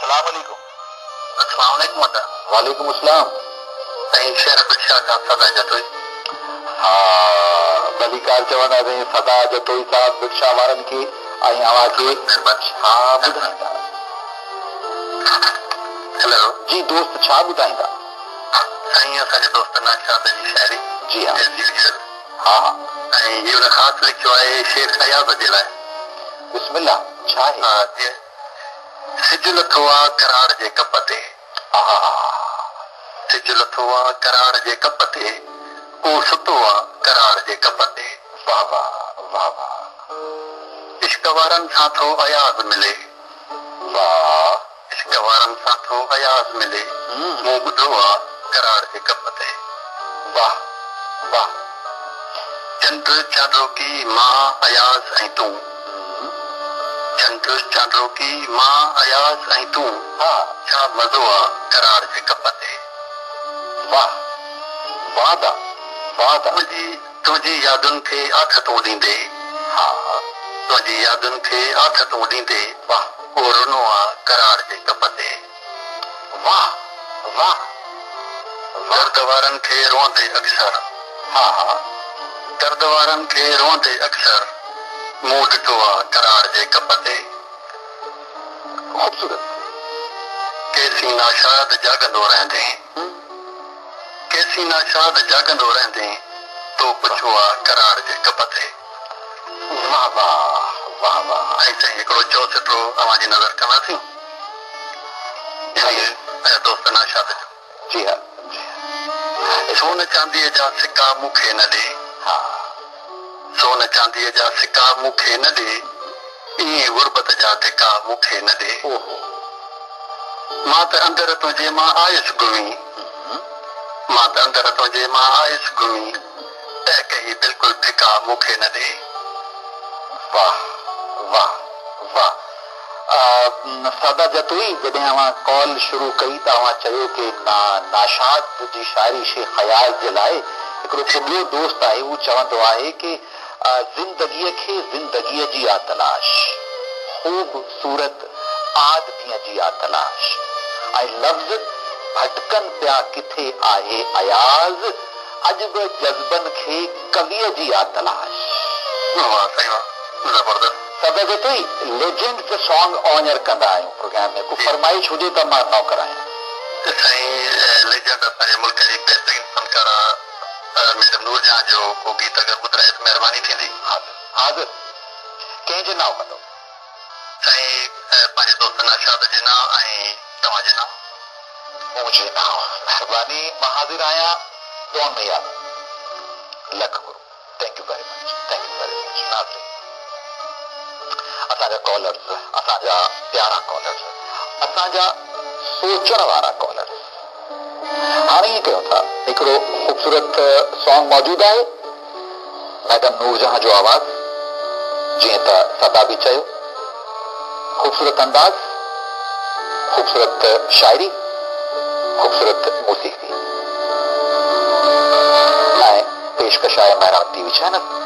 अस्सलाम वालेकुम। वालेकुम अस्सलाम। शेर भिक्षा का सदा जतोई। हाँ भली कार चवंदा आहिनि सदा जतोई साहब भिक्षा वारनि खे ऐं अव्हां खे छा ॿुधाईंदा? हेलो जी दोस्त छा ॿुधाईंदा? साईं असांजे दोस्त नाशाद जी शायरी। जी हाँ हाँ ऐं इहो ख़ासि लिखियो आहे शेर फयाज़ जे लाइ। बिस्मिल्लाह छा आहे? हा जी सिज लथो आहे कराड़ जे कप ते। सिज लथो आहे कराड़ जे कप ते को सुतो आहे कराड़ जे कप ते। वाह वाह वाह वाह। इश्क वारनि सां थो अयाज़ मिले। वाह इश्क वारनि सां थो अयाज़ मिले मूं ॿुधो आहे कराड़ जे कप ते। वाह वाह। चंद्र चांदो की मां अयाज़ ऐं तूं। चंद्र चांदो की मां अयाज़ ऐं तूं। हा छा मज़ो आहे कराड़ जे कप ते। वाह वादा वादा। तुंहिंजी यादुनि खे आख तूं ॾींदे। हा तुंहिंजी यादुनि खे आख तूं ॾींदे। वाह को रुनो आहे कराड़ जे कप ते। वाह वाह। दर्द वारनि खे रोंदे अक्सर। हा हा दर्द वारनि खे रोंदे अक्सर मूं ॾिठो आहे कराड़ जे कप ते। ख़ूबसूरत। केसी नाशाद जागंदो रहंदे। केसी नाशाद जागंदो रहंदे तो पुछो आहे कराड़ जे कप ते। वाह वाह वाह वाह। ऐं साईं हिकिड़ो चौसठो अव्हांजी नज़र कंदासीं दोस्त नाशाद जो। जी हा सोन चांदीअ जा सिक्का मूंखे न ॾे। हा सोन चांदीअ जा सिक्का मूंखे न ॾे ईअं गुरबत जा धिका मूंखे न ॾे। मां त अंदरि तुंहिंजे मां आयुसि घुमी। मां त अंदरि तुंहिंजे मां आयुसि घुमी तंहिं कही बिल्कुलु धिका मूंखे न ॾे। वाह वाह वाह। सादा जतोई जॾहिं अव्हां कॉल शुरू कई त अव्हां चयो कि नाशाद जी शाइरी शेख ख़याल जे लाइ हिकिड़ो ॿियो दोस्त आहे उहो चवंदो आहे कि ज़िंदगीअ खे ज़िंदगीअ जी आहे तलाश ख़ूबसूरत आदमीअ जी आहे तलाश ऐं लफ़्ज़ भटकनि पिया किथे आहे अयाज़ अॼु बि जज़्बनि खे कवीअ जी आहे तलाश। ज़बरदस्त। सदा जतोई लेजेंड जो सॉन्ग ऑनर कंदा आहियूं प्रोग्राम में को फरमाइश हुजे त मां नौ करायां। साईं लेजेंड असांजे मुल्क जी बहितरीन फनकारा मैडम नूरजहां जो को गीत अगरि ॿुधाए त महिरबानी थींदी। हाज़िर कंहिंजे नाव कंदो? साईं पंहिंजे दोस्त नाशाद जे नाव ऐं तव्हांजे नाव। मुंहिंजे नाव महिरबानी मां हाज़िर आहियां दुआ में याद लख गुरु। Thank you very much thank you very much. नाज़रीन असांजा कॉलर्स असांजा प्यारा कॉलर्स असांजा सोचण वारा कॉलर्स हाणे ईअं कयूं था हिकिड़ो ख़ूबसूरत सॉन्ग मौजूदु आहे मैडम नूरजहां जो आवाज़ जीअं त सदा बि चयो ख़ूबसूरत अंदाज़ ख़ूबसूरत शाइरी ख़ूबसूरत मौसीक़ी ऐं पेशकश आहे महिरान टीवी चैनल।